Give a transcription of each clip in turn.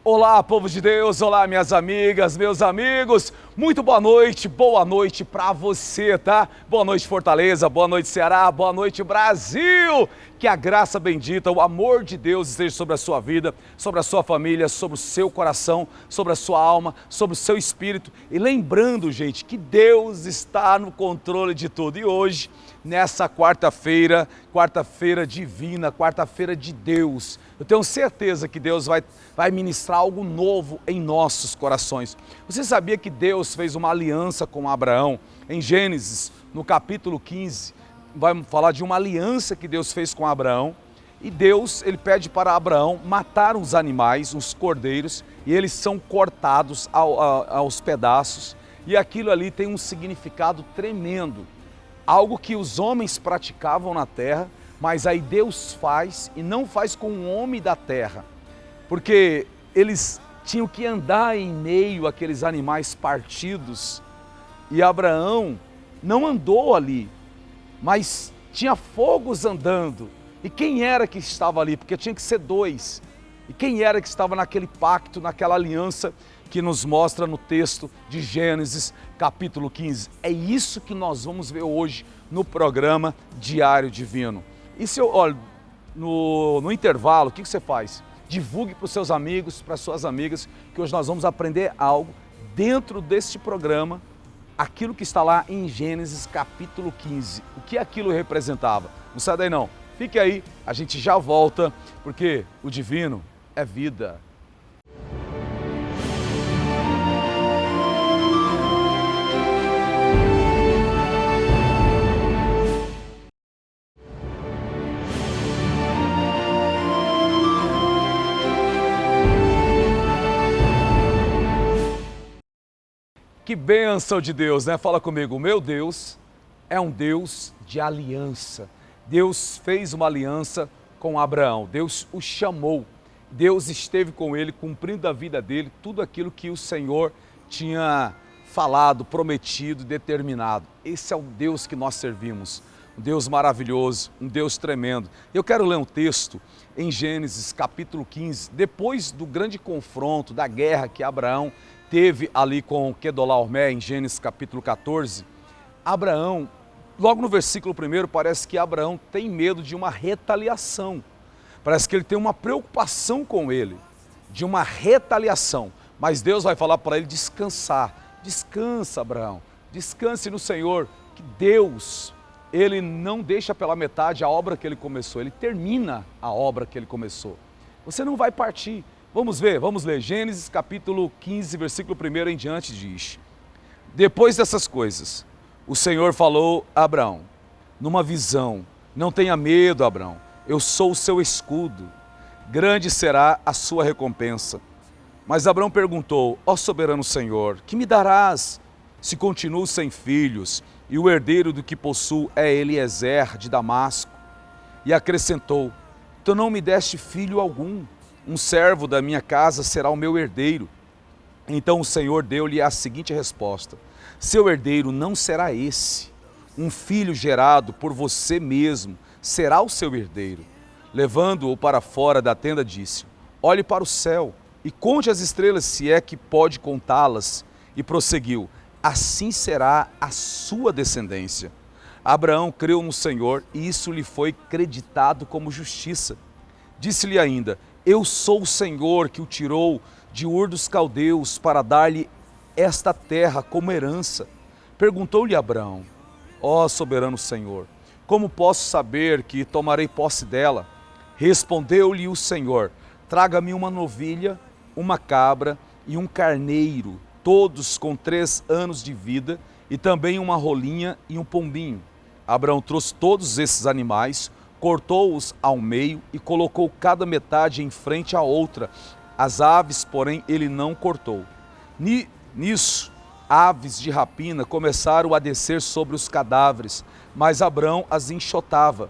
Olá, povo de Deus, olá, minhas amigas, meus amigos, muito boa noite para você, tá? Boa noite, Fortaleza, boa noite, Ceará, boa noite, Brasil! Que a graça bendita, o amor de Deus esteja sobre a sua vida, sobre a sua família, sobre o seu coração, sobre a sua alma, sobre o seu espírito. E lembrando, gente, que Deus está no controle de tudo. E hoje, nessa quarta-feira divina, quarta-feira de Deus, eu tenho certeza que Deus vai ministrar algo novo em nossos corações. Você sabia que Deus fez uma aliança com Abraão? Em Gênesis, no capítulo 15, vai falar de uma aliança que Deus fez com Abraão. E Deus, ele pede para Abraão matar os animais, os cordeiros, e eles são cortados aos pedaços. E aquilo ali tem um significado tremendo. Algo que os homens praticavam na terra, mas aí Deus faz e não faz com o homem da terra. Porque eles tinham que andar em meio àqueles animais partidos. E Abraão não andou ali, mas tinha fogos andando. E quem era que estava ali? Porque tinha que ser dois. E quem era que estava naquele pacto, naquela aliança que nos mostra no texto de Gênesis, capítulo 15. É isso que nós vamos ver hoje no programa Diário Divino. E se eu, olha, no intervalo, o que você faz? Divulgue para os seus amigos, para as suas amigas, que hoje nós vamos aprender algo dentro deste programa, aquilo que está lá em Gênesis capítulo 15. O que aquilo representava? Não sai daí não. Fique aí, a gente já volta, porque o divino é vida. Que bênção de Deus, né? Fala comigo, o meu Deus é um Deus de aliança. Deus fez uma aliança com Abraão, Deus o chamou, Deus esteve com ele, cumprindo a vida dele, tudo aquilo que o Senhor tinha falado, prometido, determinado. Esse é o Deus que nós servimos, um Deus maravilhoso, um Deus tremendo. Eu quero ler um texto em Gênesis capítulo 15, depois do grande confronto, da guerra que Abraão teve ali com Quedorlaomer, em Gênesis capítulo 14, Abraão, logo no versículo 1, parece que Abraão tem medo de uma retaliação. Parece que ele tem uma preocupação com ele, de uma retaliação. Mas Deus vai falar para ele descansar. Descansa, Abraão, descanse no Senhor, que Deus, ele não deixa pela metade a obra que ele começou, ele termina a obra que ele começou. Você não vai partir. Vamos ler. Gênesis capítulo 15, versículo 1 em diante diz: Depois dessas coisas, o Senhor falou a Abraão, numa visão: Não tenha medo, Abraão, eu sou o seu escudo, grande será a sua recompensa. Mas Abraão perguntou: Ó soberano Senhor, que me darás se continuo sem filhos, e o herdeiro do que possuo é Eliezer de Damasco? E acrescentou: Tu não me deste filho algum, um servo da minha casa será o meu herdeiro. Então o Senhor deu-lhe a seguinte resposta: Seu herdeiro não será esse, um filho gerado por você mesmo será o seu herdeiro. Levando-o para fora da tenda, disse: Olhe para o céu e conte as estrelas, se é que pode contá-las. E prosseguiu: Assim será a sua descendência. Abraão creu no Senhor e isso lhe foi creditado como justiça. Disse-lhe ainda: Eu sou o Senhor que o tirou de Ur dos Caldeus para dar-lhe esta terra como herança. Perguntou-lhe Abraão: Ó soberano Senhor, como posso saber que tomarei posse dela? Respondeu-lhe o Senhor: Traga-me uma novilha, uma cabra e um carneiro, todos com 3 anos de vida, e também uma rolinha e um pombinho. Abraão trouxe todos esses animais, cortou-os ao meio e colocou cada metade em frente à outra. As aves, porém, ele não cortou. Nisso, aves de rapina começaram a descer sobre os cadáveres, mas Abraão as enxotava.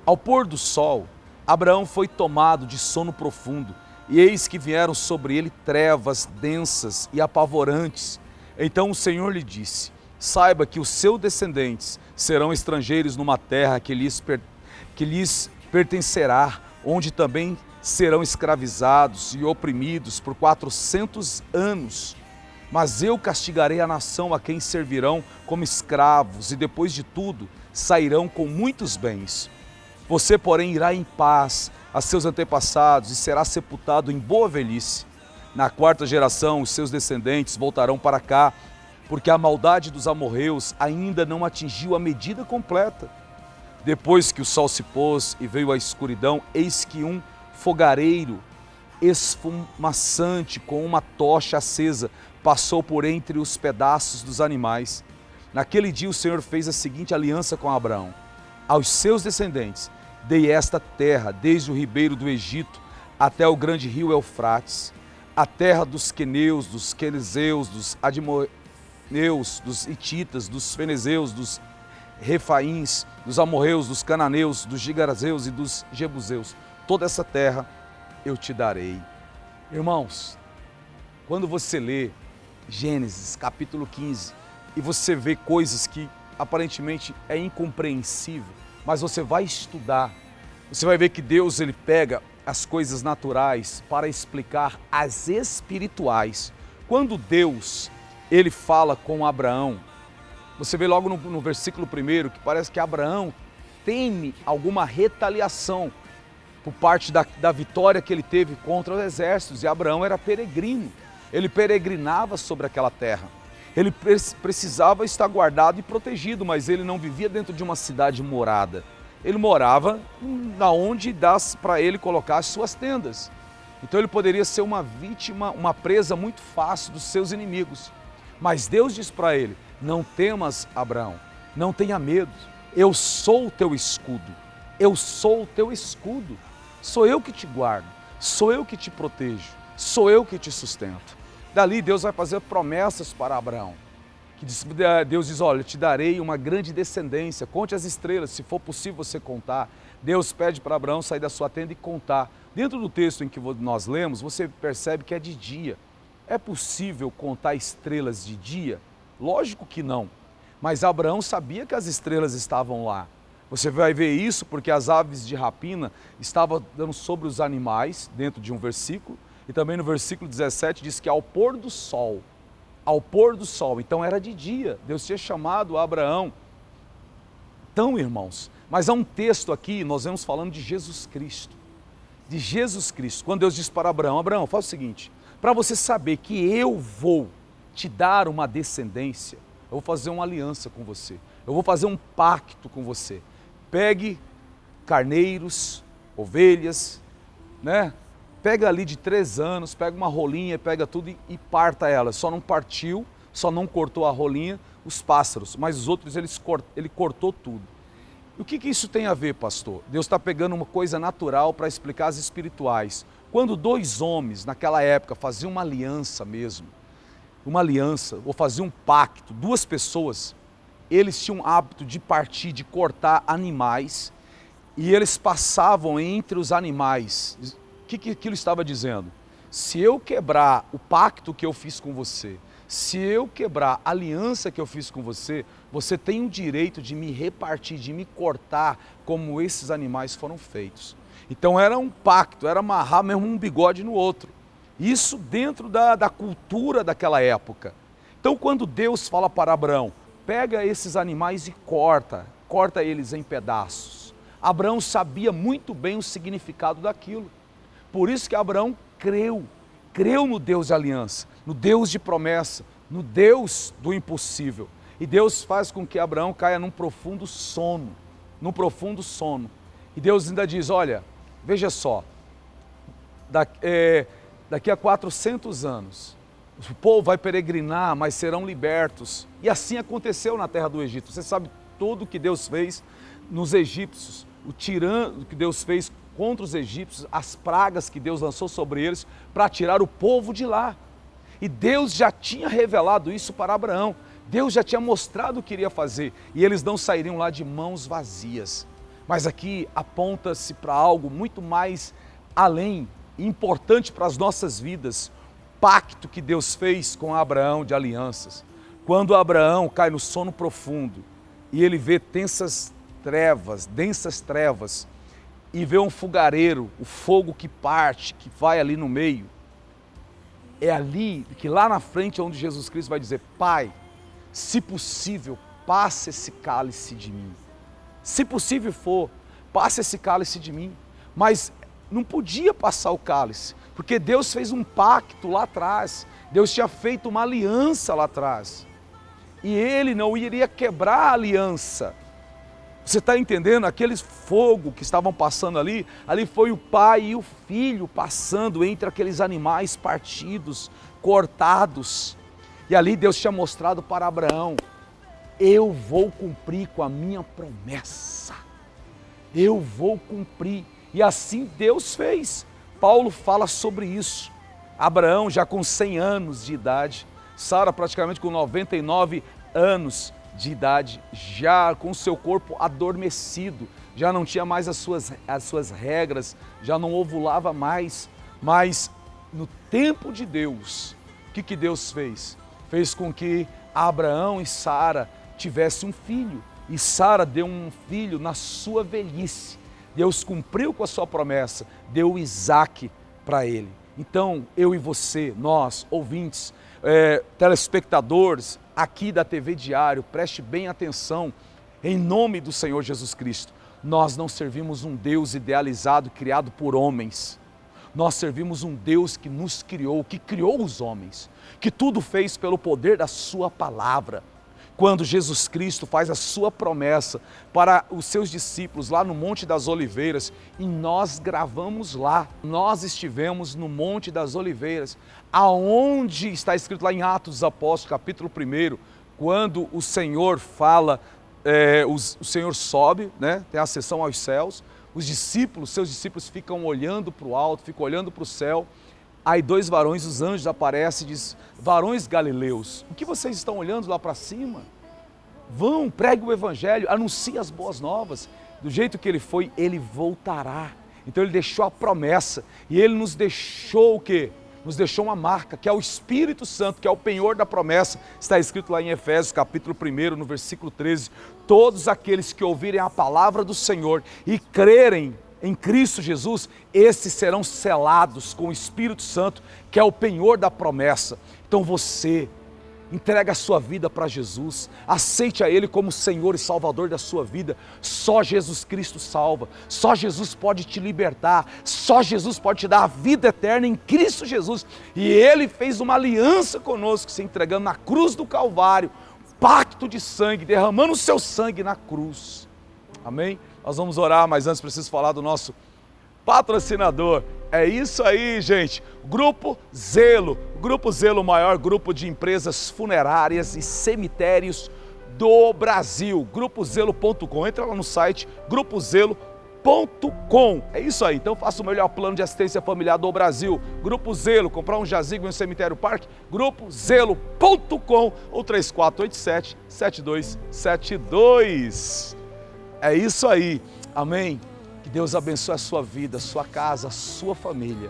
Ao pôr do sol, Abraão foi tomado de sono profundo, e eis que vieram sobre ele trevas densas e apavorantes. Então o Senhor lhe disse: Saiba que os seus descendentes serão estrangeiros numa terra que lhes pertencerá, onde também serão escravizados e oprimidos por 400 anos. Mas eu castigarei a nação a quem servirão como escravos e depois de tudo sairão com muitos bens. Você, porém, irá em paz a seus antepassados e será sepultado em boa velhice. Na quarta geração, os seus descendentes voltarão para cá, porque a maldade dos amorreus ainda não atingiu a medida completa. Depois que o sol se pôs e veio a escuridão, eis que um fogareiro esfumaçante com uma tocha acesa passou por entre os pedaços dos animais. Naquele dia o Senhor fez a seguinte aliança com Abraão: aos seus descendentes dei esta terra, desde o ribeiro do Egito até o grande rio Eufrates, a terra dos queneus, dos quenezeus, dos adimoneus, dos hititas, dos fenezeus, dos refaíns, dos amorreus, dos cananeus, dos girazeus e dos jebuseus. Toda essa terra eu te darei. Irmãos, quando você lê Gênesis capítulo 15 e você vê coisas que aparentemente é incompreensível, mas você vai estudar, você vai ver que Deus ele pega as coisas naturais para explicar as espirituais. Quando Deus ele fala com Abraão, você vê logo no versículo 1 que parece que Abraão teme alguma retaliação por parte da vitória que ele teve contra os exércitos. E Abraão era peregrino, ele peregrinava sobre aquela terra. Ele precisava estar guardado e protegido, mas ele não vivia dentro de uma cidade morada. Ele morava onde dá para ele colocar as suas tendas. Então ele poderia ser uma vítima, uma presa muito fácil dos seus inimigos. Mas Deus diz para ele: não temas, Abraão, não tenha medo, eu sou o teu escudo, eu sou o teu escudo, sou eu que te guardo, sou eu que te protejo, sou eu que te sustento. Dali Deus vai fazer promessas para Abraão, Deus diz: olha, eu te darei uma grande descendência, conte as estrelas, se for possível você contar. Deus pede para Abraão sair da sua tenda e contar. Dentro do texto em que nós lemos, você percebe que é de dia. É possível contar estrelas de dia? Lógico que não, mas Abraão sabia que as estrelas estavam lá. Você vai ver isso porque as aves de rapina estavam dando sobre os animais, dentro de um versículo, e também no versículo 17 diz que ao pôr do sol, então era de dia, Deus tinha chamado Abraão. Então, irmãos, mas há um texto aqui, nós vamos falando de Jesus Cristo, quando Deus diz para Abraão: Abraão, faz o seguinte, para você saber que eu vou te dar uma descendência, eu vou fazer uma aliança com você, eu vou fazer um pacto com você. Pegue carneiros, ovelhas, né? Pega ali de 3 anos, pega uma rolinha, pega tudo e parta ela. Só não partiu, só não cortou a rolinha, os pássaros, mas os outros ele cortou tudo. E o que isso tem a ver, pastor? Deus está pegando uma coisa natural para explicar as espirituais. Quando 2 homens, naquela época, faziam uma aliança mesmo, ou faziam um pacto, 2 pessoas, eles tinham o hábito de partir, de cortar animais, e eles passavam entre os animais. O que aquilo estava dizendo? Se eu quebrar o pacto que eu fiz com você, se eu quebrar a aliança que eu fiz com você, você tem o direito de me repartir, de me cortar como esses animais foram feitos. Então era um pacto, era amarrar mesmo um bigode no outro. Isso dentro da cultura daquela época. Então quando Deus fala para Abraão: pega esses animais e corta eles em pedaços. Abraão sabia muito bem o significado daquilo. Por isso que Abraão creu no Deus de aliança, no Deus de promessa, no Deus do impossível. E Deus faz com que Abraão caia num profundo sono. E Deus ainda diz: olha, veja só, daqui a 400 anos, o povo vai peregrinar, mas serão libertos. E assim aconteceu na terra do Egito. Você sabe tudo o que Deus fez nos egípcios, o tirano que Deus fez contra os egípcios, as pragas que Deus lançou sobre eles para tirar o povo de lá. E Deus já tinha revelado isso para Abraão. Deus já tinha mostrado o que iria fazer. E eles não sairiam lá de mãos vazias. Mas aqui aponta-se para algo muito mais além, importante para as nossas vidas. Pacto que Deus fez com Abraão de alianças. Quando Abraão cai no sono profundo e ele vê densas trevas, e vê um fogareiro, o fogo que parte, que vai ali no meio, é ali que lá na frente é onde Jesus Cristo vai dizer: Pai, se possível, passe esse cálice de mim. Se possível for, passe esse cálice de mim. Mas não podia passar o cálice, porque Deus fez um pacto lá atrás, Deus tinha feito uma aliança lá atrás, e Ele não iria quebrar a aliança. Você está entendendo? Aqueles fogo que estavam passando ali foi o pai e o filho passando entre aqueles animais partidos, cortados. E ali Deus tinha mostrado para Abraão: eu vou cumprir com a minha promessa. Eu vou cumprir. E assim Deus fez. Paulo fala sobre isso. Abraão já com 100 anos de idade, Sara praticamente com 99 anos de idade, já com seu corpo adormecido, já não tinha mais as suas regras, já não ovulava mais, mas no tempo de Deus, o que Deus fez? Fez com que Abraão e Sara tivessem um filho, e Sara deu um filho na sua velhice. Deus cumpriu com a sua promessa, deu Isaque para ele. Então, eu e você, nós, ouvintes, telespectadores aqui da TV Diário, preste bem atenção, em nome do Senhor Jesus Cristo. Nós não servimos um Deus idealizado, criado por homens. Nós servimos um Deus que nos criou, que criou os homens, que tudo fez pelo poder da sua palavra. Quando Jesus Cristo faz a sua promessa para os seus discípulos lá no Monte das Oliveiras, e nós gravamos lá, nós estivemos no Monte das Oliveiras, aonde está escrito lá em Atos dos Apóstolos, capítulo 1, quando o Senhor fala, o Senhor sobe, né, tem a ascensão aos céus, os discípulos, seus discípulos ficam olhando para o alto, ficam olhando para o céu. Aí 2 varões, os anjos aparecem e dizem: varões galileus, o que vocês estão olhando lá para cima? Vão, pregue o evangelho, anuncie as boas novas. Do jeito que ele foi, ele voltará. Então ele deixou a promessa, e ele nos deixou o quê? Nos deixou uma marca, que é o Espírito Santo, que é o penhor da promessa. Está escrito lá em Efésios capítulo 1, no versículo 13, todos aqueles que ouvirem a palavra do Senhor e crerem em Cristo Jesus, esses serão selados com o Espírito Santo, que é o penhor da promessa. Então você entrega a sua vida para Jesus, aceite a Ele como Senhor e Salvador da sua vida. Só Jesus Cristo salva, só Jesus pode te libertar, só Jesus pode te dar a vida eterna em Cristo Jesus. E Ele fez uma aliança conosco, se entregando na cruz do Calvário, pacto de sangue, derramando o seu sangue na cruz. Amém? Nós vamos orar, mas antes preciso falar do nosso patrocinador. É isso aí, gente. Grupo Zelo, o maior grupo de empresas funerárias e cemitérios do Brasil. Grupozelo.com. Entra lá no site grupozelo.com. É isso aí. Então faça o melhor plano de assistência familiar do Brasil. Grupo Zelo, comprar um jazigo em um cemitério parque, grupozelo.com ou 3487-7272. É isso aí, amém? Que Deus abençoe a sua vida, a sua casa, a sua família.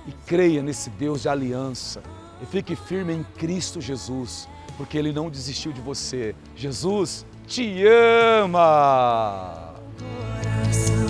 E creia nesse Deus de aliança. E fique firme em Cristo Jesus, porque Ele não desistiu de você. Jesus te ama! Coração.